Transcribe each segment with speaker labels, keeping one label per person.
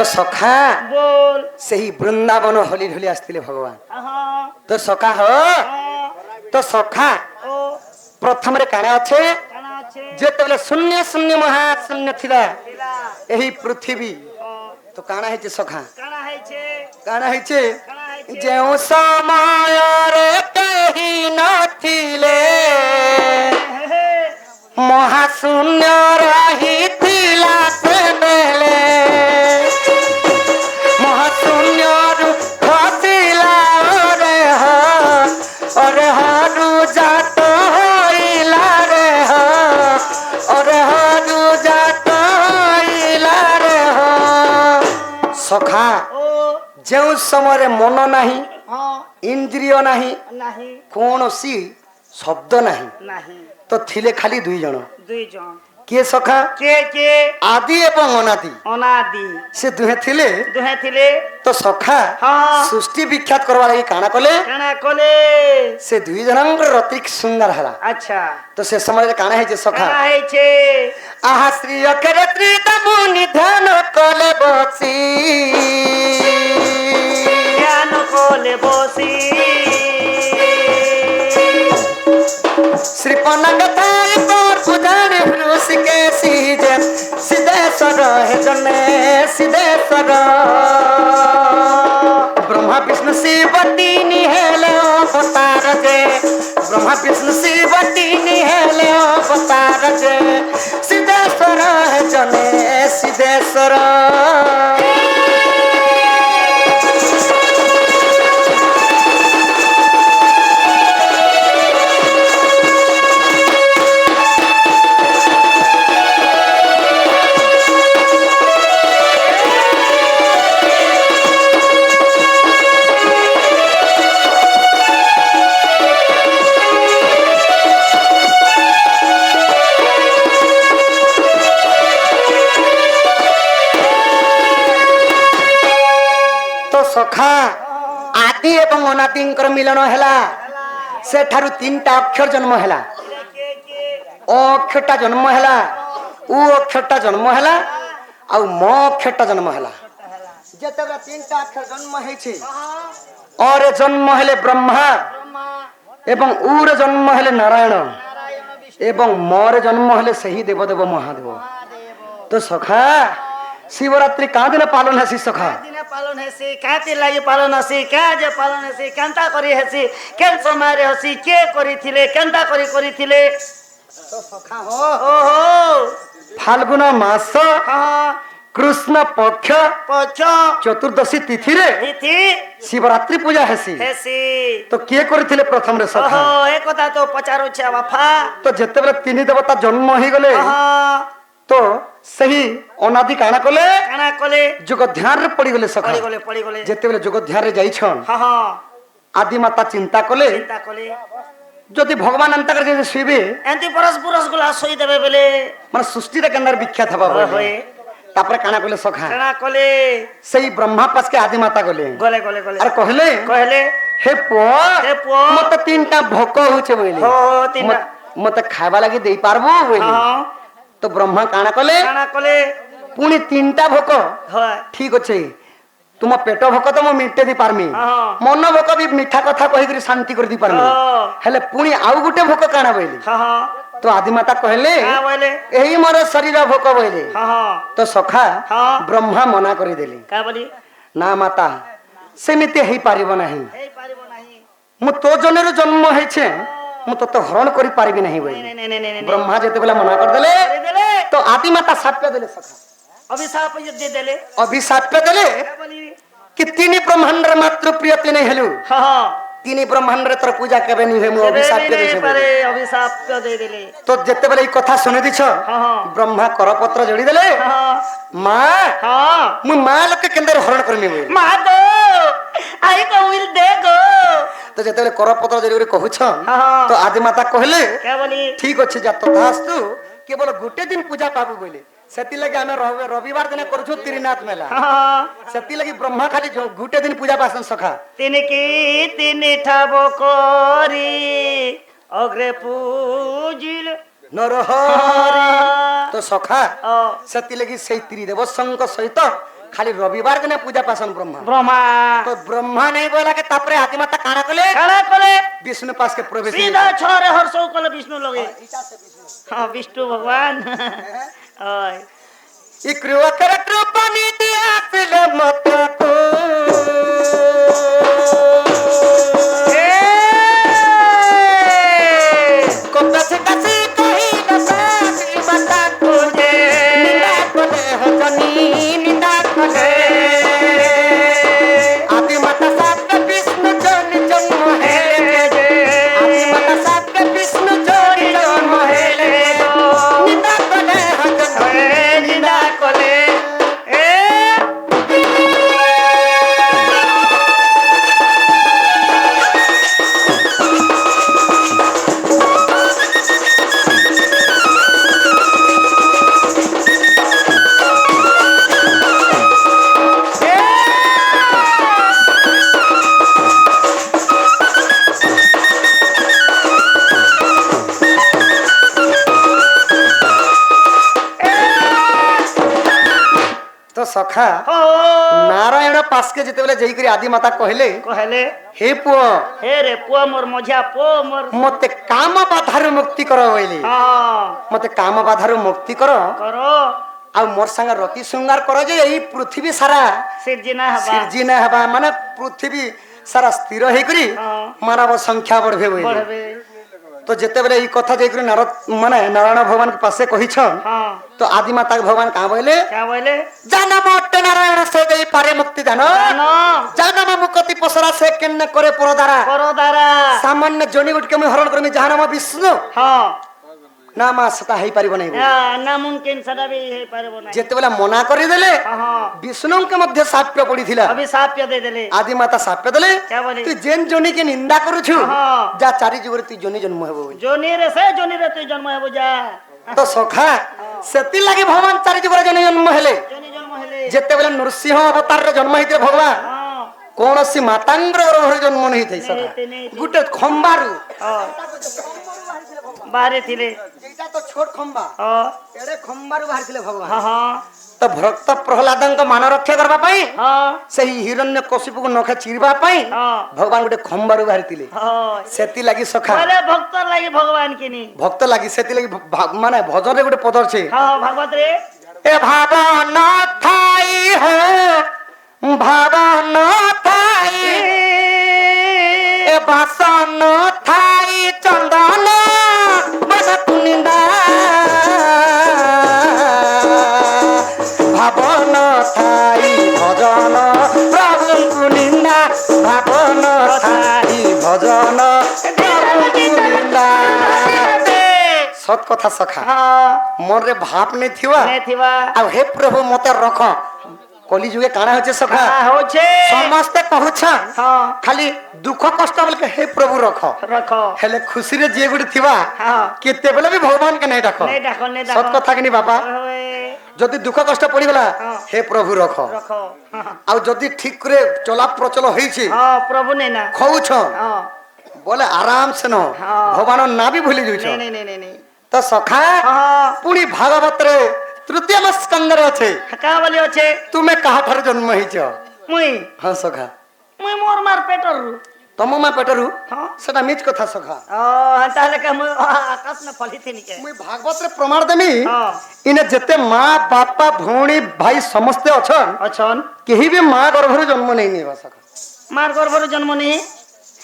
Speaker 1: तो सखा
Speaker 2: बोल
Speaker 1: से ही वृंदावन होली ढोली आसते भगवान
Speaker 2: हाँ
Speaker 1: तो सखा हो तो सखा
Speaker 2: ओ
Speaker 1: प्रथम रे काना अच्छे
Speaker 2: काना अच्छे
Speaker 1: जेतेबेले शून्य शून्य महाशून्य थिला
Speaker 2: दिला
Speaker 1: एही पृथ्वी
Speaker 2: ओ
Speaker 1: तो काना है सखा
Speaker 2: काना है छे
Speaker 1: काना है
Speaker 2: काना है छे
Speaker 1: जेउ समय रे केही नथिले महाशून्य रहिथिला से बेले महाशून्य खसिला रे हो अरे हारू जात होइला रे हो अरे हारू जात होइला रे हो सखा
Speaker 2: ओ
Speaker 1: जो समय मन नहीं
Speaker 2: हाँ
Speaker 1: इंद्रिय नहीं
Speaker 2: नहीं
Speaker 1: कौन सी शब्द नहीं
Speaker 2: नहीं
Speaker 1: तो थिले खाली दुई जन
Speaker 2: दुई जन
Speaker 1: किए सखा
Speaker 2: के
Speaker 1: आदि एवं अनादि
Speaker 2: अनादि
Speaker 1: से दुहे थिले
Speaker 2: दुहे थिले
Speaker 1: तो सखा
Speaker 2: हाँ
Speaker 1: सृष्टि विख्यात करवा लगी काना कले
Speaker 2: काना कोले
Speaker 1: से दुई जनंकर रतिक सुंदर हला
Speaker 2: अच्छा
Speaker 1: तो से समय रे काना है जे सखा
Speaker 2: काना है छे
Speaker 1: आहा श्री अखर त्रितमु निधान कले बसी
Speaker 2: ज्ञान कोले बोसी
Speaker 1: श्री पनगताय पर पुजारी भ्रूस के सीजे सिद्धेश्वर है जने सिद्धेश्वर ब्रह्मा विष्णु शिव तीन हेले अवतार जे ब्रह्मा विष्णु शिव तीन हेले अवतार जे सिद्धेश्वर है जने सिद्धेश्वर सखा आदि एवं अनादिंकर मिलन हैला से ठारु तीनटा अक्षर जन्म हैला ओ अक्षरटा जन्म हैला उ अक्षरटा जन्म हैला आ म अक्षरटा जन्म हैला जेतेबे तीनटा अक्षर जन्म है छै और जन्म हेले ब्रह्मा एवं उर जन्म हेले नारायण एवं मोर जन्म हेले सही देवदेव महादेव तो सखा शिवरात्रि का दिन पालन है सखा
Speaker 2: पालन हेसी काती लागि पालन हेसी का जे पालन हेसी केनता करी हेसी केन समारे हेसी के करिथिले केनता करिथिले
Speaker 1: तो सखा हो फाल्गुन मास
Speaker 2: हां
Speaker 1: कृष्ण पक्ष चतुर्दशी तिथि रे
Speaker 2: तिथि
Speaker 1: शिवरात्रि पूजा हेसी
Speaker 2: हेसी
Speaker 1: तो के करिथिले प्रथम रे सखा
Speaker 2: ओहो ए कथा तो पचारो छ बाफा
Speaker 1: तो जेतेबेले तीन देवता जन्म ही गले
Speaker 2: हां
Speaker 1: तो सही अनादि काना कले जोग ध्यान रे पड़ी गले सखा
Speaker 2: पड़ी गले
Speaker 1: जेतेबेले जोग ध्यान रे जाई छन
Speaker 2: हां हां
Speaker 1: आदि माता चिंता कले जदि भगवान अंत कर जे सुइबे
Speaker 2: एंती परस गुला सोई देबे बेले
Speaker 1: मन सृष्टि रे केंदर विख्यात हबा होय तापर काना कले सखा
Speaker 2: काना कले
Speaker 1: सही ब्रह्मा पास के आदि माता गले
Speaker 2: अरे
Speaker 1: कहले हे पो मत तीनटा भोक होचे बोले
Speaker 2: हो तीनटा
Speaker 1: मत खाइबा लागि देई पारबो बोले
Speaker 2: हां
Speaker 1: तो ब्रह्मा काना कले पुणी तीनटा भोक ठीक अच्छे तुम पेट भोक तो मु मिटे दी पारमी मन भोक भी मीठा कथा कहि शांति कर दी पारमी हेले पुणी आउ गुटे भोक काना बोली तो आदिमाता कहले एही मोर शरीर भोक बोले तो सखा ब्रह्मा मना करी देली
Speaker 2: का बोली
Speaker 1: ना माता सेमिते हेई पारिबो नाही मु तो जनेर जन्म हेछे मु तो हरण करी पारिबी नहीं बोली ब्रह्मा जेते बेला मना कर देले तो आदिमाता शाप पे देले सखा अभिशाप पे देले कि तीन ब्रह्मांड मात्र प्रिय तीन हेलु तीन ब्रह्मांड तर पूजा केबे नि हेमु अभिशाप पे देले तो जेते बेले ई कथा सुनि दिछ ब्रह्मा करपत्र जोड़ी देले मां मु मां लोक केंदर हरण करमी बोली
Speaker 2: मां गो आई को विल दे गो
Speaker 1: तो जेते बेले करपत्र जोड़ी कहू छ तो आदिमाता कहले
Speaker 2: क्या बोली
Speaker 1: ठीक अछि जा तथास्तु केवल गुटे दिन पूजा पाबू बोले सेति लगे आमे रविवार दिन करछु त्रिनाथ मेला सेति लगे ब्रह्मा खाली गुटे दिन पूजा पासन सखा
Speaker 2: तीन की तीन ठाबो कोरी अग्रे पूजिल नरहरि
Speaker 1: तो सखा सेति लगे सेई त्रिदेव संग सहित खाली रविवार दिन पूजा पासन ब्रह्मा
Speaker 2: ब्रह्मा
Speaker 1: तो ब्रह्मा नहीं बोला के तापरे हाथी माता काना कले
Speaker 2: काला कले
Speaker 1: विष्णु पास के प्रवेश
Speaker 2: सीधा छोरे हर्ष कले विष्णु लगे हाँ विष्णु भगवान ओय
Speaker 1: ई कृपा कर कृपा नीति आपिले मत को कपसे कसे कही दसासी बता तुझे निंदा कोले हो जनी निंदा कोले आदि माता साथ विष्णु जन जन्म है आदि माता साथ विष्णु जन जन्म है निंदा कोले हो जनी
Speaker 2: निंदा कले
Speaker 1: तो सखा
Speaker 2: ओ
Speaker 1: नारायण पास के जिते जई करी आदि माता कहले
Speaker 2: कहले
Speaker 1: हे पुओ
Speaker 2: हे रे पुआ मोर मझिया पो मोर
Speaker 1: मते काम बाधारु मुक्ति करो बोली
Speaker 2: हाँ
Speaker 1: मते काम बाधारु मुक्ति करो
Speaker 2: करो
Speaker 1: आ मोर संग रति श्रृंगार करो जे एही पृथ्वी सारा
Speaker 2: सिरजिना हवा
Speaker 1: सिरजिना हबा माने पृथ्वी सारा स्थिर हे करी
Speaker 2: हाँ।
Speaker 1: मानव संख्या बढ़बे बोली
Speaker 2: बढ़बे
Speaker 1: तो जेते बेले ई कथा जई करी नारद माने नारायण भगवान के पासे कहि छ
Speaker 2: हाँ
Speaker 1: तो आदि माता के भगवान का बोले
Speaker 2: क्या बोले
Speaker 1: जाना मोटे नारायण से देई पारे मुक्ति जानो
Speaker 2: जानो
Speaker 1: जाना मुक्ति पसरा से केन करे परदारा
Speaker 2: करो दारा
Speaker 1: सामान्य जनी गुट के मैं हरण करमी जहां नाम विष्णु
Speaker 2: हाँ
Speaker 1: नाम सता हेई परिबो नै
Speaker 2: ना मुमकिन सदा भी है पारबो ना
Speaker 1: जेते बेला मना करि देले
Speaker 2: हाँ
Speaker 1: विष्णु के मध्य साप्य पड़ी थिला
Speaker 2: अभी साप दे देले
Speaker 1: आदि माता साप्य देले
Speaker 2: क्या बोले
Speaker 1: तू जेन जनी के निंदा करू छु
Speaker 2: हाँ।
Speaker 1: जा चारि जुगर तू जनी जन्म हेबो
Speaker 2: जोनी रे से जोनी रे तू जन्म है बुझा
Speaker 1: तो सखा सेति लागि भगवान चारि जुगर जनी जन्म हेले
Speaker 2: जोनी जन्म हेले
Speaker 1: जेते बेला नरसिंह अवतार रे जन्म हेते भगवान
Speaker 2: हाँ
Speaker 1: कोनोसी मातांग्र गर्भरे जन्म नै थै सखा
Speaker 2: नहीं
Speaker 1: गुटे खंबारु
Speaker 2: बाहरे थिले
Speaker 1: एटा तो छोट खंबा
Speaker 2: हाँ
Speaker 1: एड़े खंबारु बाहर थिले भगवान
Speaker 2: हाँ हाँ
Speaker 1: तो भक्त प्रहलादन को मान रक्षा करबा पई
Speaker 2: हाँ
Speaker 1: सही हिरण्य कशिपु को नखे चिरबा पई
Speaker 2: हाँ
Speaker 1: भगवान गुटे खंबारु बाहर थिले
Speaker 2: हाँ
Speaker 1: सेति लागि सखा
Speaker 2: अरे भक्त लागे भगवान की नहीं
Speaker 1: भक्त लागि सेति लागि माने भजन रे गुटे पदर छे
Speaker 2: हाँ भागवत रे
Speaker 1: ए भावन थाई हो भावन थाई ए बासन थाई चंदन मन कुनिंदा भावन थाई भजन प्रभु कुनिंदा भावन थाई भजन प्रभु कुनिंदा सत कथा सखा
Speaker 2: हाँ
Speaker 1: मन रे भाप नै थिवा
Speaker 2: नहीं थिवा
Speaker 1: आ हे प्रभु मते रख कली जुगे काना होचे सखा
Speaker 2: हाँ हो छे
Speaker 1: समस्त कहछ
Speaker 2: हाँ
Speaker 1: खाली दुख कष्ट बोल के हे प्रभु रख
Speaker 2: रखो
Speaker 1: हेले खुशी रे जे गुडी थिवा
Speaker 2: हाँ
Speaker 1: केते बेले भी भगवान के नै डाको
Speaker 2: नहीं डाको नहीं
Speaker 1: सत
Speaker 2: डाको
Speaker 1: कथा कि बाबा
Speaker 2: ओए,
Speaker 1: जदि दुख कष्ट पड़ी गला
Speaker 2: हाँ।
Speaker 1: हे प्रभु रख
Speaker 2: रखो हाँ
Speaker 1: आ जदि ठीक करे चला प्रचल होई छी
Speaker 2: हाँ प्रभु ने ना
Speaker 1: खौछ
Speaker 2: हाँ
Speaker 1: बोले आराम से न
Speaker 2: हाँ।
Speaker 1: भगवान ना भी भूली जुछ
Speaker 2: नहीं नहीं नहीं नहीं नहीं
Speaker 1: तो सखा
Speaker 2: हाँ
Speaker 1: पुणी भागवत रे तृतीय स्कंद रे अछि
Speaker 2: का बोली अच्छे
Speaker 1: तुमे कहा ठार जन्म हिच
Speaker 2: मुई
Speaker 1: हां सखा
Speaker 2: मुई मोर मार पेटर
Speaker 1: तम मा पेटरु
Speaker 2: हाँ
Speaker 1: सेटा मिच कथा सखा
Speaker 2: ताले का मुई आकाश में फली थी निके
Speaker 1: मुई भागवत रे प्रमाण देमी
Speaker 2: हाँ
Speaker 1: इने जेते मां बापा भौणी भाई समस्त अछन
Speaker 2: अच्छन
Speaker 1: केही भी मां गर्भरु जन्म नै नेबा सखा
Speaker 2: मार गर्भर जन्म नहीं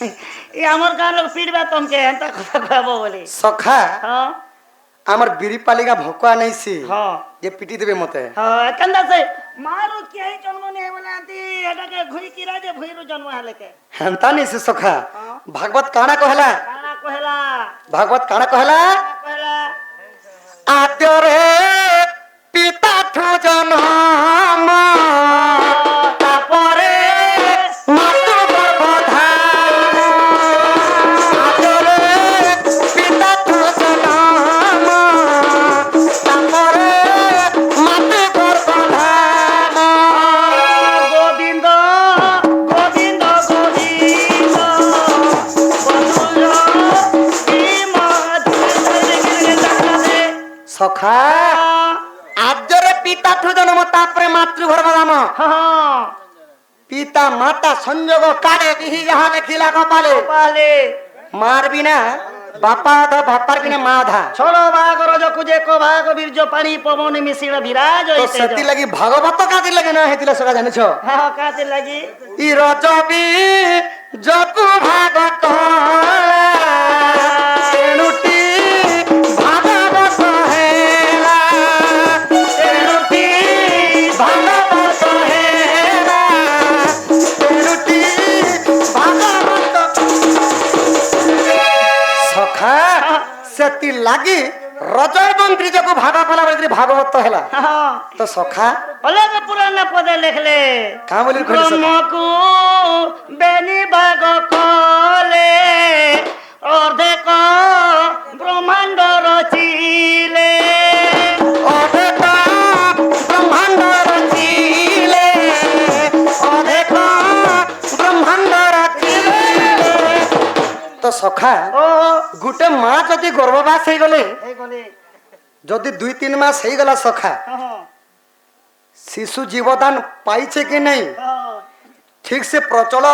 Speaker 2: ये हमर गाँव लोग पीड़बा तुमके हेंता कथा कहबो बोले
Speaker 1: सखा
Speaker 2: हाँ
Speaker 1: हमर बिरीपालिका भोका नै सी
Speaker 2: हाँ
Speaker 1: जे पिटी देबे मते
Speaker 2: हाँ कंदा से मारो के ही जन्म नहीं है बोले आंटी एटा के घुई की राजे भुईरो जन्म है लेके
Speaker 1: हंता नै से सखा
Speaker 2: हाँ।
Speaker 1: भागवत काना कहला
Speaker 2: काना कहला
Speaker 1: भागवत काना कहला
Speaker 2: कहला
Speaker 1: आद्य रे पिता ठो जन्म तापरे मातृ गर्भधान आद्य रे पिता ठो जन्म तापरे मातृ गर्भधान
Speaker 2: गोविंद गोविंद गोविंद बंधुर की माधुर्य
Speaker 1: सखा आद्य रे ପିତାଠୁ ଜନ୍ମ ତାପରେ ମାତୃଗର୍ଭ ଧାମ
Speaker 2: ହଁ
Speaker 1: ପିତା ମାତା ସଂଯୋଗ କାଳେ ବିହି ଯାହା ଲେଖିଲା କପାଳେ
Speaker 2: ପାଲେ
Speaker 1: ମାର ବିନା ବାପା ଅଧା ବାପାର ବିନା ମା ଅଧା
Speaker 2: ଛଳ ବାହାଘର ଯକୁ ଯେ ଏକ ଭାଗ ବୀର୍ଯ୍ୟ ପାଣି ପବନ ମିଶିଳ ବିରାଜ
Speaker 1: ତ ସେଥିଲାଗି ଭାଗବତ କାଦି ଲାଗି ନା ହେଇଥିଲା ସେଟା ଜାଣିଛ
Speaker 2: ହଁ କାତି ଲାଗି
Speaker 1: ଇ ରଜ ବି ଜକୁ ଭାଗ କଲା ତେଣୁଟି ଭାଗବତ ହେଲା ତେଣୁଟି ଭାଗବତ ହେଲା ତେଣୁଟି ଭାଗବତ ସଖା ସେତି ଲାଗି ରଜ ଏବଂ ତ୍ରିଜକୁ ଭାଗ କଲା ବୋଲି ଭାଗବତ ହେଲା
Speaker 2: ହଁ
Speaker 1: ତ ସଖା
Speaker 2: ଅଲେଖ ପୁରାଣ ପଦେ ଲେଖଲେ
Speaker 1: କାଁ ବୋଲି କହିଲେ ସଖା?
Speaker 2: ବ୍ରହ୍ମକୁ ବେନି ଭାଗ କଲେ ଅର୍ଧେକ ବ୍ରହ୍ମାଣ୍ଡ ରଚିଲେ
Speaker 1: ଅଧେକ ବ୍ରହ୍ମାଣ୍ଡ ରଚିଲେ ଅଧେକ ବ୍ରହ୍ମାଣ୍ଡ ରଚିଲେ ତ ସଖା
Speaker 2: ଓ
Speaker 1: ଗୋଟେ ମା ଯଦି ଗର୍ଭବାସ ହେଇଗଲେ
Speaker 2: ହେଇଗଲେ
Speaker 1: ଯଦି 2-3 ମାସ ହେଇଗଲା ସଖା
Speaker 2: ହଁ
Speaker 1: ଶିଶୁ ଜୀବଦାନ ପାଇছে କି ନାହିଁ
Speaker 2: ହଁ
Speaker 1: ଠିକ ସେ ପ୍ରଚଳ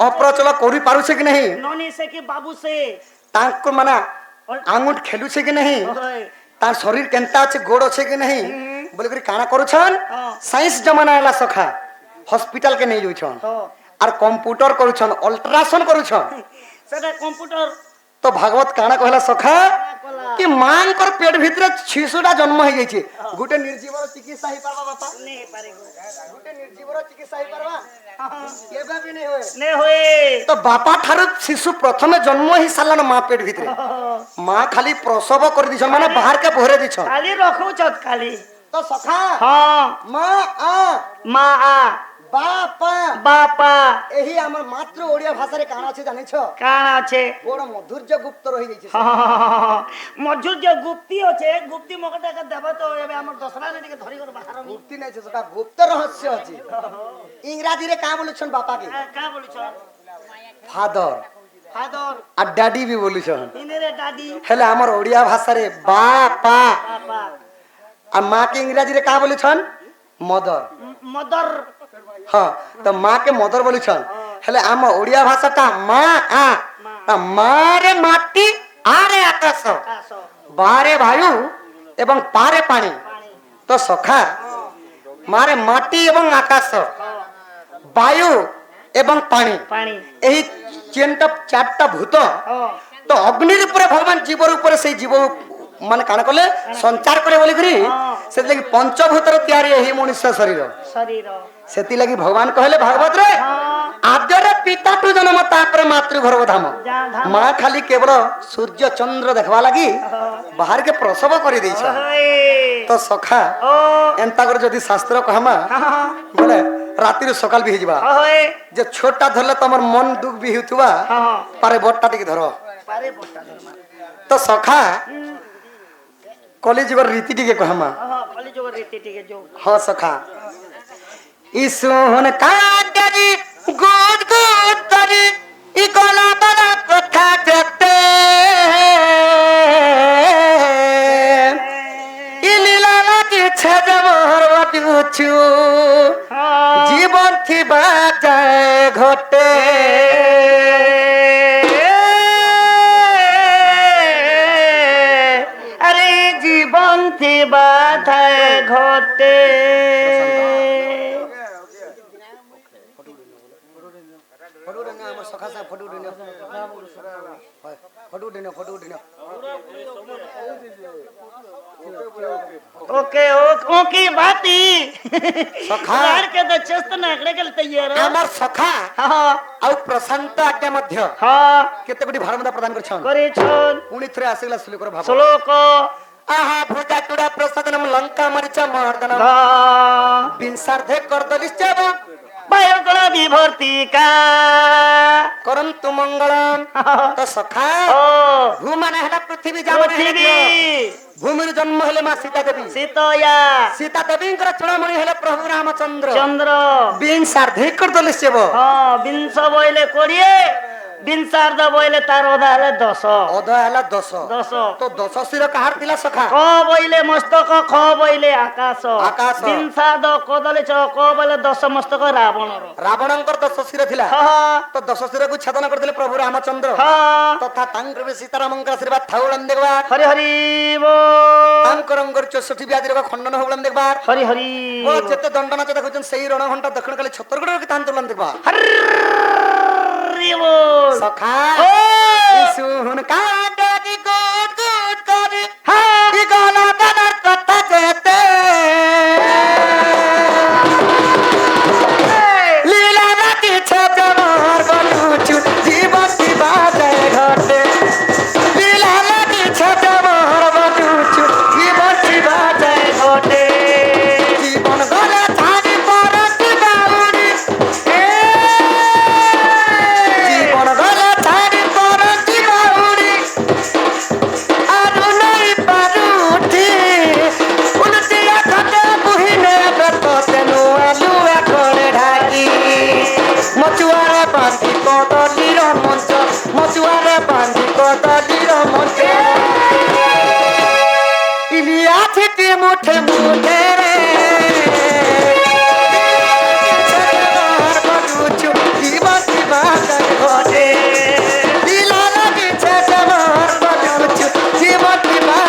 Speaker 1: ଅପ୍ରଚଳ କରି ପାରୁছে କି ନାହିଁ
Speaker 2: ନନି ସେ କି ବାବୁ ସେ
Speaker 1: ତାଙ୍କ ମାନେ ଆଙ୍ଗୁଠ ଖେଲୁছে କି ନାହିଁ
Speaker 2: ଓହେ
Speaker 1: ତାର ଶରୀର କେନ୍ତା ଅଛି ଗୋଡ଼ ଅଛି କି ନାହିଁ ବୋଲିକରି କାଣା କରୁଛନ୍
Speaker 2: ହଁ।
Speaker 1: ସାଇନ୍ସ ଜମାନା ହେଲା ସଖା ହସ୍पिଟାଲ କେ ନେଇ ଯାଉଛନ୍
Speaker 2: ହଁ
Speaker 1: আর কম্পুটর করুছন অল্ট্রাসাউন্ড করুছন
Speaker 2: সেটা কম্পিউটার
Speaker 1: তো ভাগবত কাଣା কহিলা সখা
Speaker 2: কলা
Speaker 1: কি মাঙ্কর পেট ভিতরে শিশুটা জন্ম হয়ে যাইছে গোটে নির্জীবর চিকিৎসা হই পারবা বাপা
Speaker 2: নে পারে গো
Speaker 1: গোটে নির্জীবর চিকিৎসা হই পারবা কেবে বি নাই হয়
Speaker 2: নে হয়ে
Speaker 1: তো বাপা ঠারু শিশু প্রথমে জন্ম হই সারলান মা পেট ভিতরে মা খালি প্রসব করে দিছন মানে বাহার কে ভরে দিছন
Speaker 2: খালি রখুছত খালি
Speaker 1: তো সখা
Speaker 2: হ্যাঁ
Speaker 1: মা আ
Speaker 2: মা আ
Speaker 1: বাপা
Speaker 2: বাপা
Speaker 1: এহি আমার মাত্র ওড়িয়া ভাষারে কানা আছে জানিছ
Speaker 2: কাণ আছে
Speaker 1: বড় মধুর্য গুপ্ত রহি যাইছে
Speaker 2: মজুর যে গুপ্তি আছে গুপ্তি মকটা দেব তো এবে আমার দশরা টিকে ধরি করে বাহার
Speaker 1: গুপ্তি নাই সেটা গুপ্ত রহস্য আছে ইংরাজিরে কা বলুছন বাপাকে
Speaker 2: কা বলিছ
Speaker 1: ফাদর
Speaker 2: ফাদর
Speaker 1: আর ড্যাডি বি বলুছন
Speaker 2: ইনেরে দাদি
Speaker 1: হেলে আমার ওড়িয়া ভাষারে বাপা
Speaker 2: বাবা
Speaker 1: আর মাকে ইংরাজিরে কা বলুছন মদর
Speaker 2: মদর
Speaker 1: হ্যাঁ তো মাকে মদর বলুছন হেলে আম ওড়িয়া ভাষাটা মা আ মারে মাটি আরে আকাশ
Speaker 2: আস
Speaker 1: বারে বায়ু এবং পারে পানি তো সখা মারে মাটি এবং আকাশ বায়ু এবং পানি
Speaker 2: পানি
Speaker 1: এই তিনটা চারটা ভূত
Speaker 2: ও
Speaker 1: তো অগ্নির উপরে ভগবান জীবর উপরে সেই জীব মানে কাଣା কলে সঞ্চার করে বলি করি সেদিকে পঞ্চভূতর তৈরি এই মনুষ্য শরীর
Speaker 2: শরীর
Speaker 1: সেতিলাগি ভগবান কহিলে ভাগবত রে আদ্যরে পিতাঠু জন্ম তাপরে মাতৃগর্ভ ধাম মা খালি কেবল সূর্য চন্দ্র দেখবা লাগি বাহারকে প্রসব করে দিয়েছ তো সখা
Speaker 2: ও
Speaker 1: এন্তা করে যদি শাস্ত্র কহমা বলে রাতির সকাল বি হইবা
Speaker 2: ওই
Speaker 1: যে ছোটটা ধরলে তোমার মন দুঃখ বি হইতুবা পারে বড়টা টিকে ধর
Speaker 2: পারে বটা ধর্মা
Speaker 1: তো সখা কলিযুগর রীতি টিকে কহমা
Speaker 2: কলি যোগ রীতি টিকে যোগ
Speaker 1: হ সখা ইসুন কাটারি গুদ গুদ তরি ই গলা বলা কথা যেতে ই লীলা লাগিছে যে মোর বাটুছু জীবন থিবা যায় ঘটে
Speaker 2: আরে জীবন থিবা থায় ঘটে ओके ओके बाती
Speaker 1: सखा।
Speaker 2: लाड़ के तो चस्त नाकड़े के तैयार
Speaker 1: আমার সখা
Speaker 2: हाँ
Speaker 1: ଆଉ ପ୍ରଶାନ୍ତ ଆଜ୍ଞା ମଧ୍ୟ
Speaker 2: हाँ
Speaker 1: କେତେ କୋଟି ଭାରମତା ପ୍ରଦାନ କରିଛନ୍ତି
Speaker 2: करे छोन
Speaker 1: ପୁଣି ଥରେ ଆସିଗଲା ଶ୍ଲୋକର ଭାବ
Speaker 2: श्लोक
Speaker 1: ଆହା ଭୁଜା ଚୁଡ଼ା ପ୍ରସାଦନମ ଲଙ୍କା ମରିଚ ମର୍ଦନ ବିଂଶାର୍ଧେ କରଦଲିଶ୍ଚବ
Speaker 2: बायोगुण विभर्ती का
Speaker 1: କରନ୍ତୁ ମଙ୍ଗଳମ୍ ତ ସଖା
Speaker 2: ओ
Speaker 1: ଭୂମାନେ ହେଲା ପୃଥିବୀ ଜାମନେ ହେଲା
Speaker 2: पृथ्वी
Speaker 1: ଭୂମିରୁ ଜନ୍ମ ହେଲେ ମା ସୀତା ଦେବୀ
Speaker 2: सीतोया
Speaker 1: ସୀତା ଦେବୀଙ୍କର ଚୂଡ଼ାମଣି ହେଲେ ପ୍ରଭୁ ରାମଚନ୍ଦ୍ର
Speaker 2: चंद्र
Speaker 1: ବିଂଶାର୍ଧେ କରଦଲିଶ୍ଚବ
Speaker 2: हाँ विंश बोले कोड़िए ବିଂଶାର୍ଦ ବୋଇଲେ ତାର ଅଧା ହେଲେ 10
Speaker 1: ଅଧ ହେଲା 10
Speaker 2: 10
Speaker 1: ତ 10 ଶିର କାହାର ଥିଲା ସଖା?
Speaker 2: କ ବୋଇଲେ ମସ୍ତକ ଖ ବୋଇଲେ ଆକାଶ
Speaker 1: ଆକାଶ।
Speaker 2: ବିଂଶାର୍ଦ କଦଳୀ ଛ କ ବୋଇଲେ 10 ମସ୍ତକ ରାବଣର
Speaker 1: ରାବଣଙ୍କର 10 ଶିର ଥିଲା
Speaker 2: ହଁ
Speaker 1: ତ 10 ଶିରକୁ ଛେଦନ କରିଥିଲେ ପ୍ରଭୁ ରାମଚନ୍ଦ୍ର
Speaker 2: ହଁ
Speaker 1: ତଥା ତାଙ୍କର ବି ସୀତାରାମଙ୍କର ଆଶୀର୍ବାଦ ଥାଉଳନ ଦେଖବାର
Speaker 2: ହରି ହରି ବୋଲ
Speaker 1: ତାଙ୍କରଙ୍କର 64 ବ୍ୟାଧି ରୋଗ ଖଣ୍ଡନ ହଉଳନ ଦେଖବାର
Speaker 2: ହରି ହରି
Speaker 1: ଓ ଯେତେ ଦଣ୍ଡନାଚ ଦେଖୁଛନ୍ତି ସେଇ ରଣଘଣ୍ଟା ଦକ୍ଷିଣ କାଳେ ଛତରଗଡ଼ କି ତାନ୍ତୁଳନ ଦେଖବାର
Speaker 2: ହରି ବୋଲ
Speaker 1: ସଖା
Speaker 2: ଓ
Speaker 1: শুন কাটি গুট গুট করে
Speaker 2: হ্যাঁ
Speaker 1: কি গলা গানার কথা যেতে লীলা রাতি ছেতে মোর বলুচু জীবন কি বাজায় ঘটে লীলা রাতি ছেতে মোর বলুচু জীবন কি বাজায় ঘটে জীবন গলে ছাড়ি পরতি বাউরি জীবন গলে ছাড়ি পরতি বাউরি আরু নাই পারুটি উলটিয়া ঘটে বুহিনে বেততে নুয়ালু একড়ে ঢাকি মচুয়ারে বাঁধি কদলির মঞ্চ মচুয়ারে বাঁধি কদলির মঞ্চ ইলিয়া ছিটি মুঠে মুঠে রে জীবন জীবন ঘটে লীলা লাগিছে তোমার বলুচু জীবন জীবন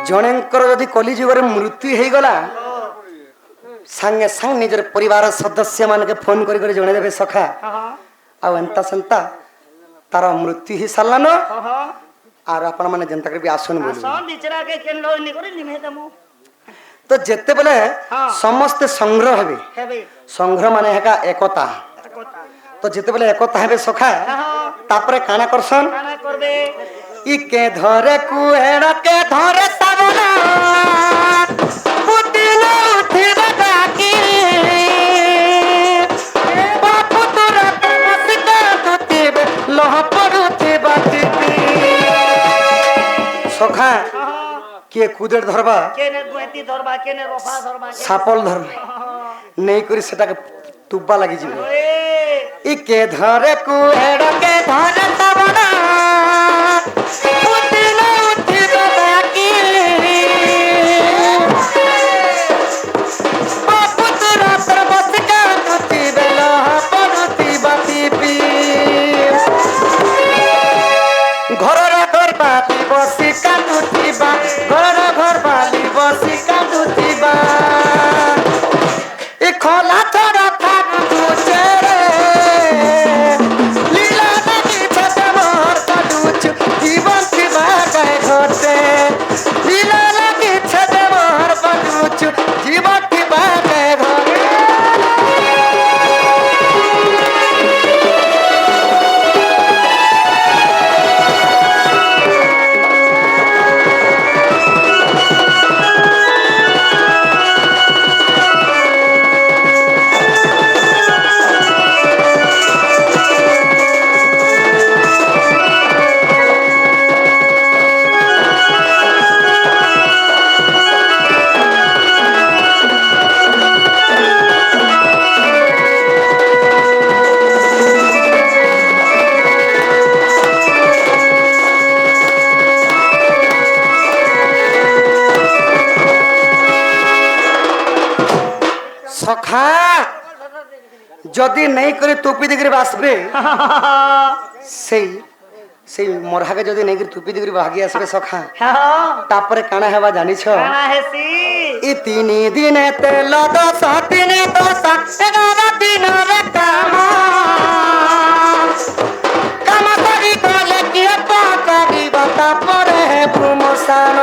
Speaker 1: ଜଣଙ୍କର ଯଦି କଲିଯୁଗରେ ମୃତ୍ୟୁ ହେଇଗଲା ସାଙ୍ଗେ ସାଙ୍ଗେ ନିଜର ପରିବାର ସଦସ୍ୟ ମାନଙ୍କୁ ଫୋନ କରି କରି ଜଣେଇଦେବେ ସଖା ଆଉ ଏନ୍ତା ସେନ୍ତା ତାର ମୃତ୍ୟୁ ହେଇ ସାରିଲାନ আর আপনার মানে যেনতা করে আসুন বলি
Speaker 2: সব বিচরাকে কেন লইনি করে নিমে দমু
Speaker 1: তো যেতেবেলে
Speaker 2: হ্যাঁ।
Speaker 1: সমস্তে সংগ্রহ হবে
Speaker 2: হেবে
Speaker 1: সংগ্রহ মানে হেকা একতা
Speaker 2: কথা
Speaker 1: তো যেতেবেলে একতা হবে সখা
Speaker 2: হ্যাঁ
Speaker 1: তারপরে কানা করছন
Speaker 2: কানা করবে
Speaker 1: ইকে ধরে কুয়েড়কে ধরে সাবনা পুতিল উঠিবে ডাকি বাপু তোরা তমসিকা দুতিবে লহ পড়ুথিবা টিপি সখা কে কুদের ধরবা
Speaker 2: কেনে গুয়েতি ধরবা কেনে রফা ধরবা
Speaker 1: সাপল ধরবে নেই করে সেটাকে তুব্বা লাগি যাবে
Speaker 2: ওয়ে
Speaker 1: ইকে ধরে কুয়েড়কে ধরে সাবনা পুতিল উঠিবে ডাকি বাপু তোরা তমসিকা দুতিবে লহ পড়ুথিবা টিপি ঘরর ঘর বালি বসি কাঁদুথিবা ঘরর ঘর বালি বসি কাঁদুথিবা এ খোলা ছড়া থাকু তুচেরে লীলা নাকি ছেতে মোর কাঁদুচু জীবন থিবা গায়ে ঘটে লীলা নাকি ছেতে মোর কাঁদুচু জীবন থিবা গায়ে ঘটে সখা যদি নেই করে টুপি দিগরে বাসবে সেই সেই মরহাকে যদি নেই করে টুপি দিগরে ভাগি আসবে সখা
Speaker 2: হ্যাঁ
Speaker 1: তারপরে কানা হেবা জানিছ
Speaker 2: কানা হেসি
Speaker 1: ই তিনি দিনে তেল দশ দিনে 10 11 দিনের কাম কাম করি গলে কি পাকারি বাতা পরে প্রমোশন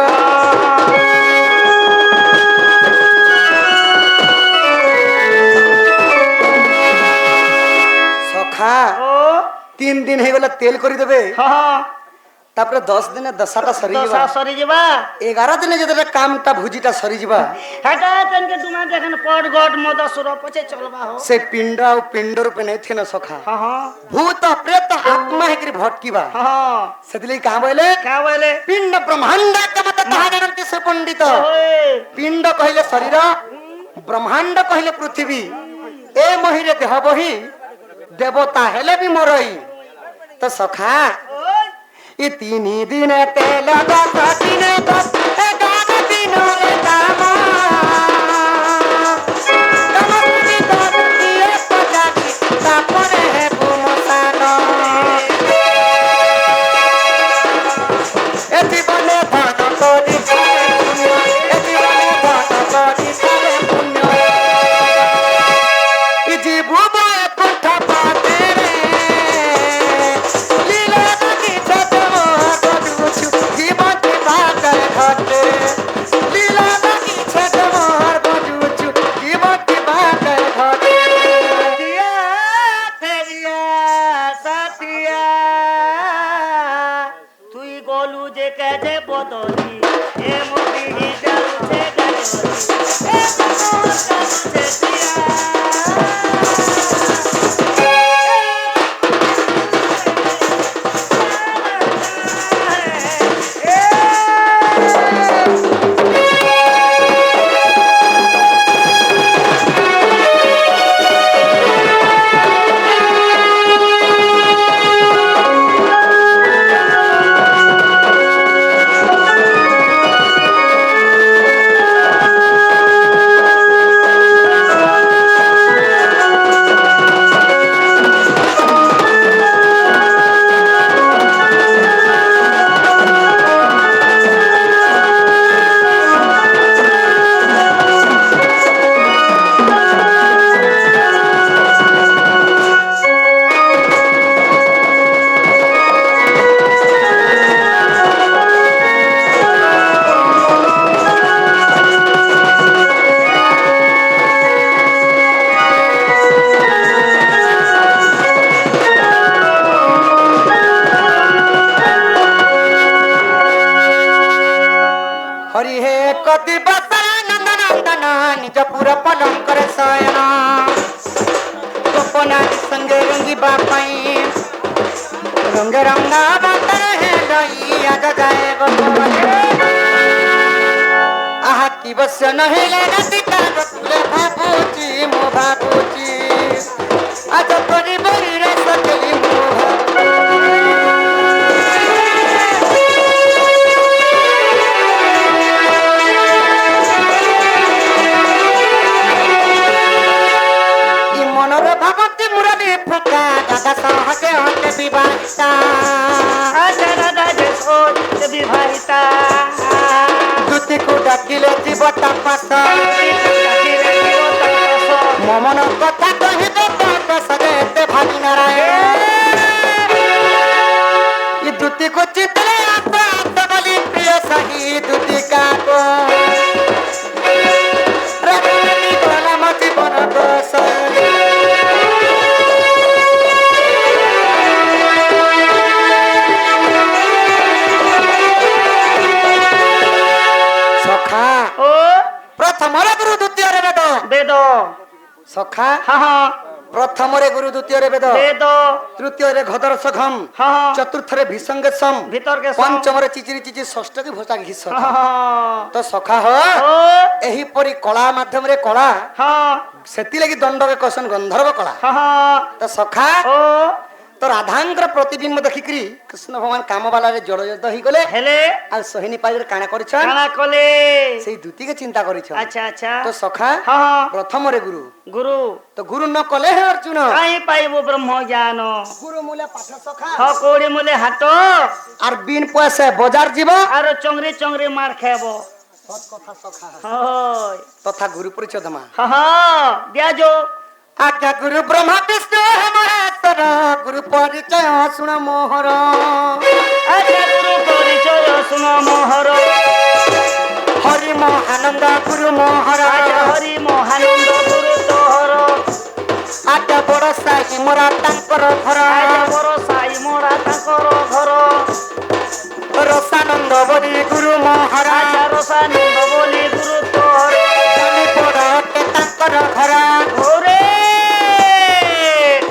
Speaker 1: তেল করে দেবে
Speaker 2: হ্যাঁ
Speaker 1: তারপরে 10 দিনে দশাটা সরি
Speaker 2: দশা
Speaker 1: যাবা
Speaker 2: সরি যাবা
Speaker 1: 11 দিনে যদি কামটা ভুজিটা সরি যাবা
Speaker 2: হেটা তেনকে তোমার দেখেন পট গট মদ সুর পছে চলবা হো
Speaker 1: ସେ ପିଣ୍ଡ ଆଉ ପିଣ୍ଡ ରୂପେ ନେଇଥିନ ସଖା
Speaker 2: হ্যাঁ হ্যাঁ
Speaker 1: ଭୂତ ପ୍ରେତ ଆତ୍ମା ହେଇକିରି ଭଟକିବା
Speaker 2: হ্যাঁ
Speaker 1: ସେଥିଲାଗି କାଁ ବୋଇଲେ
Speaker 2: কা বলে
Speaker 1: ପିଣ୍ଡ ବ୍ରହ୍ମାଣ୍ଡ ମତେ ତାହା ଜାଣନ୍ତି ସେ ପଣ୍ଡିତ
Speaker 2: ওই
Speaker 1: ପିଣ୍ଡ କହିଲେ ଶରୀର ବ୍ରହ୍ମାଣ୍ଡ କହିଲେ ପୃଥିବୀ ଏ ମହିରେ ଦେହ ବହି ଦେବତା ହେଲେ ବି ମରଇ ତ ସଖା ଏ 3 ଦିନ ତେଲ 10 ଦିନ 11 ଦିନରେ କାମ
Speaker 2: তুই গলু যে কাজে বদলি এ মুদি যাচ্ছে গাজরি এ যাচ্ছে
Speaker 1: हरि हे कति बसर नंदन नंदन निज पुर पलंकर शयन गोपना संगे रंगी बापाई रंग रंगा बातर है लई आग जाए आहा की बस नहीं लेना टिका तुले भाबूची मो भाबूची आज तोरी बरी रे सकली मो भगवती मुरली फुका दादा सहजे होते विवाहिता
Speaker 2: আচ্ছা দাদা যে সোচ বিবাহিতা
Speaker 1: দুতি को डाकिले जीव तपस ममन कथा कहिबे तप सदेते भागी नारायण ये दुति को चितले अपराध बलि प्रिय सही दुति का को रगनी कोला मति बन बसरी सखा
Speaker 2: ও
Speaker 1: प्रथम गुरु द्वितीय वेद
Speaker 2: বেদ
Speaker 1: सखा
Speaker 2: হ্যাঁ হ্যাঁ
Speaker 1: प्रथम गुरु द्वितीय वेद
Speaker 2: বেদ
Speaker 1: तृतीय घदर सघम
Speaker 2: হ্যাঁ হ্যাঁ
Speaker 1: चतुर्थ विसंगसम
Speaker 2: ভিতরকে
Speaker 1: पंचम चिचिरी चिचि षष्ठ की भोसा घिस
Speaker 2: হ্যাঁ
Speaker 1: तो सखा हो
Speaker 2: ও
Speaker 1: एही परी कला माध्यम रे कला
Speaker 2: হ্যাঁ
Speaker 1: सेति लगी दंड के कसन गंधर्व कला
Speaker 2: হ্যাঁ
Speaker 1: तो सखा
Speaker 2: ও
Speaker 1: तो राधांकर प्रतिबिंब देखिकरी कृष्ण भगवान काम वाला रे जड़ युद्ध ही गले
Speaker 2: হেলে
Speaker 1: आ सोहिनी पाई रे काना करिछ
Speaker 2: কানা কলে
Speaker 1: सेई दुती के चिंता करिछ
Speaker 2: আচ্ছা আচ্ছা
Speaker 1: तो सखा
Speaker 2: হ্যাঁ
Speaker 1: प्रथम रे गुरु
Speaker 2: গুরু
Speaker 1: तो गुरु न कले है अर्जुन
Speaker 2: কাই পাইব ব্রহ্ম জ্ঞান
Speaker 1: गुरु मूल्य पाठ सखा
Speaker 2: হকৌড়ি মূলে হাট
Speaker 1: আর বিন পয়সা বাজার जीव
Speaker 2: আর চংরি চংরি মার খাইব
Speaker 1: सत कथा सखा
Speaker 2: হয়
Speaker 1: तथा गुरु परिचय दमा
Speaker 2: হ্যাঁ দিয়াজো
Speaker 1: आज्ञा गुरु ब्रह्मा विष्णु महेश्वर गुरु परिचय सुन मोहर
Speaker 2: আচ্ছা গুরু পরিচয় শুন মোহর
Speaker 1: हरि महानंद गुरु मोहर
Speaker 2: আচ্ছা হরি মহানন্দ গুরু তোহর
Speaker 1: आज्ञा আজা বড় সাই মোরা তাঙ্কর ঘর
Speaker 2: আজ বড় সাই মোরা তাঙ্কর ঘর
Speaker 1: রসানন্দ বলি গুরু মহারাজ
Speaker 2: আজ রসানন্দ বলি গুরু তোর
Speaker 1: জানি বড় অটে তাঙ্কর ঘর
Speaker 2: ঘরে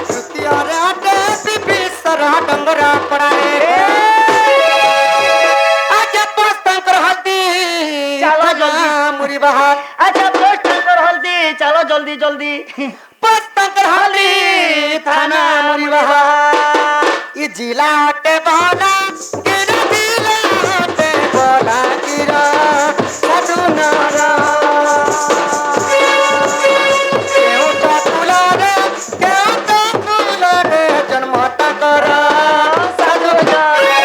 Speaker 1: তৃতীয়রে অটে বিবিশ্বর ডঙ্গরা পড়ারে আজা পাঁচ তাঙ্কর হলদি
Speaker 2: চালো জলদি।
Speaker 1: মুড়ি বাহার
Speaker 2: আচ্ছা পোস্ট তাঙ্কর হলদি চলো জলদি জলদি
Speaker 1: পাঁচ তাঙ্কর হলদি থানা মুড়ি বাহার ই জিলা অটে বলা গিরা জিলা অটে বলা গিরা সাধু নারা কেউ তো তুলরে কেউ তো তুলরে জন্মটা কর সাধু নারা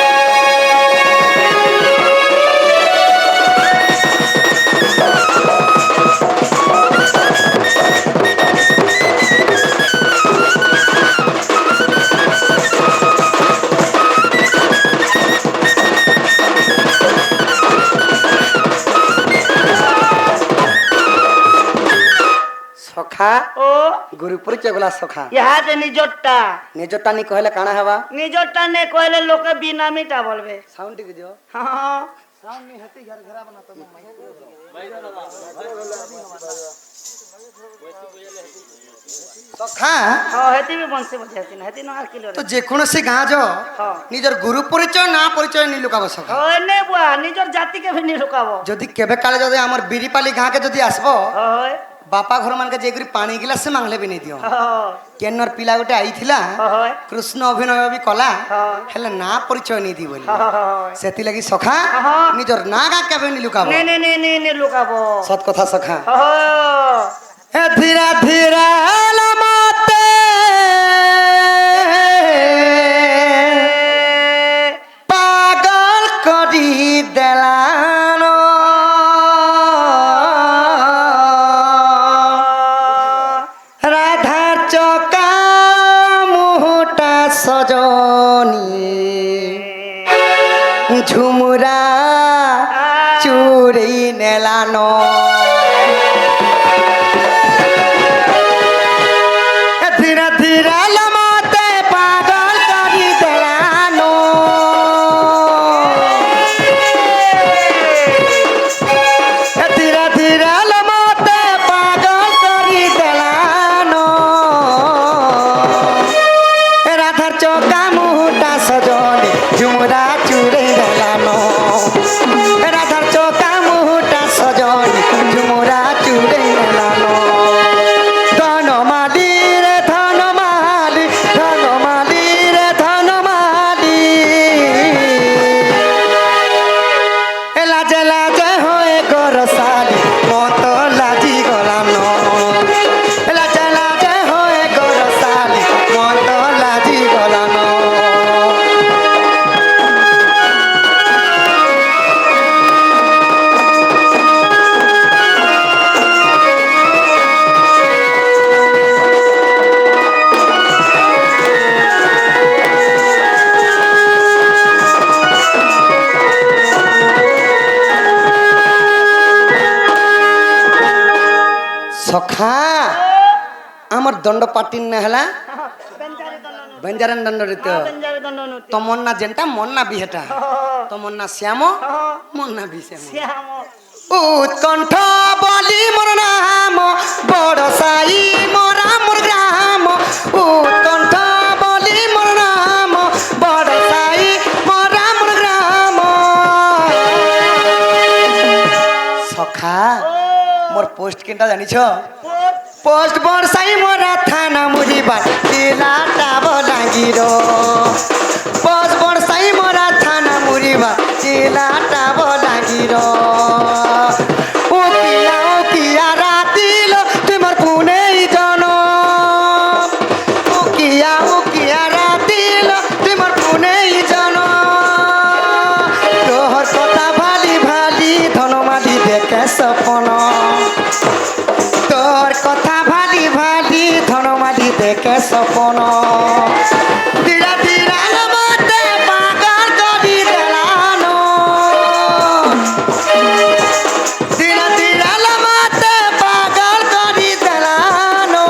Speaker 1: সখা
Speaker 2: ও
Speaker 1: গুরু পরিচয় গলা সখা
Speaker 2: ইহাতে নিজরটা
Speaker 1: নিজরটা নি কহলে কাଣା হেবা
Speaker 2: নিজরটা নে কইলে লোকে বিনামিটা বলবে
Speaker 1: সাউন্ড টিকে দিও
Speaker 2: হ্যাঁ
Speaker 1: সখা
Speaker 2: হ্যাঁ হেতি বি বংশী বজাইছি না হেতি ন আর কিলো
Speaker 1: তো যে কোনসি গাঁ যো
Speaker 2: হ্যাঁ
Speaker 1: নিজের গুরু পরিচয় না পরিচয় নি লুকাব সখা
Speaker 2: হয় নে বুয়া নিজর জাতিকে ভি নি ঢুকাব
Speaker 1: যদি কেবে কালে যদি আমার বিরিপালি গাঁকে যদি আসব
Speaker 2: হয়
Speaker 1: বাপা ঘর মানকে যে পানি গিলাসে মাংলে বি নেই দিও
Speaker 2: হয়
Speaker 1: কেনর পিলা গোটে আইছিলা
Speaker 2: হয়
Speaker 1: কৃষ্ণ অভিনয় বি কলা
Speaker 2: হ্যাঁ।
Speaker 1: হেলে না পরিচয় নি দি বলি
Speaker 2: হয়
Speaker 1: সেতি লাগি সখা
Speaker 2: হ্যাঁ।
Speaker 1: নিজর না গা কেবে নি লুকাব
Speaker 2: নে নে নে নে নে লুকাব
Speaker 1: সৎ কথা সখা
Speaker 2: হয়
Speaker 1: এ ধীরা ধীরা লামাতে পাগল করি দেলানো রাধার চকা মুহটা সজনী ঝুমুরা চুরি নেলানো ধীরে ধীরে লমাতে পাগল করি দেলানো ধীরে ধীরে লমাতে পাগল করি দেলানো রাধার চকা মুহটা সজনে ঝুমরা চুরে দেলানো রাধার চকা মুহটা সজনে ঝুমরা চুরে দেলানো ধনমালি রে ধনমালি ধনমালি রে ধনমালি লাজে লাজে হয়ে গরসালি মত লাজি গলানো লাজে লাজে হয়ে গরসালি মত লাজি গলানো সখা আমার দণ্ড পাটিন না হেলা
Speaker 2: বেঞ্জারি দন্ড
Speaker 1: বেঞ্জারান দণ্ড রিত
Speaker 2: বেঞ্জারি দন্ড নুতি
Speaker 1: তমর না যেনটা মন না বিহেটা তমর না শ্যাম মন না বিশ্যাম
Speaker 2: শ্যাম
Speaker 1: উৎকণ্ঠ বলি মোর নাম বড় সাই মোরা মোর গ্রাম উৎকণ্ঠ বলি মোর নাম বড় সাই মোরা মোর গ্রাম সখা মোর পোস্ট কেনটা জানিছ পোস্ট বর্ষাই মোরা থানা মুড়িবার জেলাটা বলাঙ্গীর পোস্ট বর্ষাই মোরা থানা মুড়িবার জেলাটা বলাঙ্গীর উকিয়া রাতিল তোমার পুনেই জন উকিয়া রাতিল তোমার পুনেই জন তোহর কথা ভালি ভালি ধনমালি দেখে সপন তোর কথা ভালি ভালি ধনমালি দেখে সপন ধীরা ধীরা মতে পাগল করি দেলানো ধীরা ধীরা মতে পাগল করি দেলানো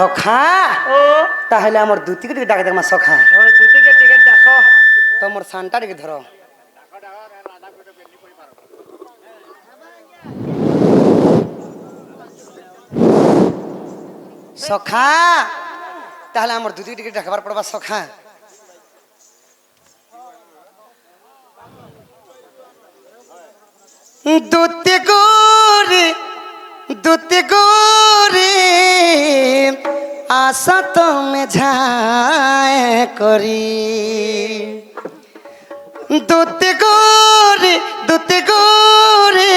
Speaker 1: সখা
Speaker 2: ও
Speaker 1: তাহলে আমার দুতিকে টিকে ডাকে দেখমা সখা
Speaker 2: হরে দুটিকে টিকেট দেখো
Speaker 1: তোমার সানটা টিকে ধরো সখা তাহলে আমার দুতিকে টিকে ডাকবার পড়বা সখা দুতি গোরে আশা তুমি ঝায় করি দুতি গোরে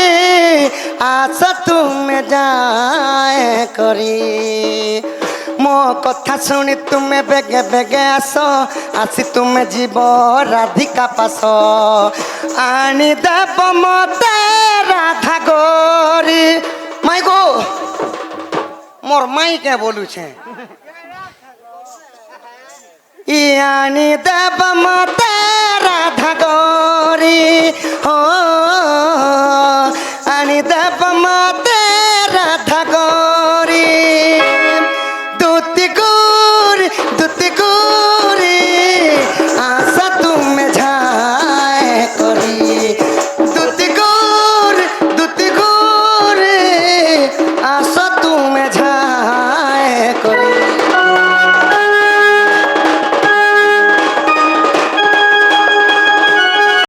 Speaker 1: আশা তুমি যায় করি মো কথা শুনি তুমি বেগে বেগে আস আসি তুমি জীব রাধিকা পাশ আনি দেব মতে রাধা গরি মাই গো মোর মাই কে বলুছে ইয়ানি দেব মতে রাধা গরি হো আনি দেব মতে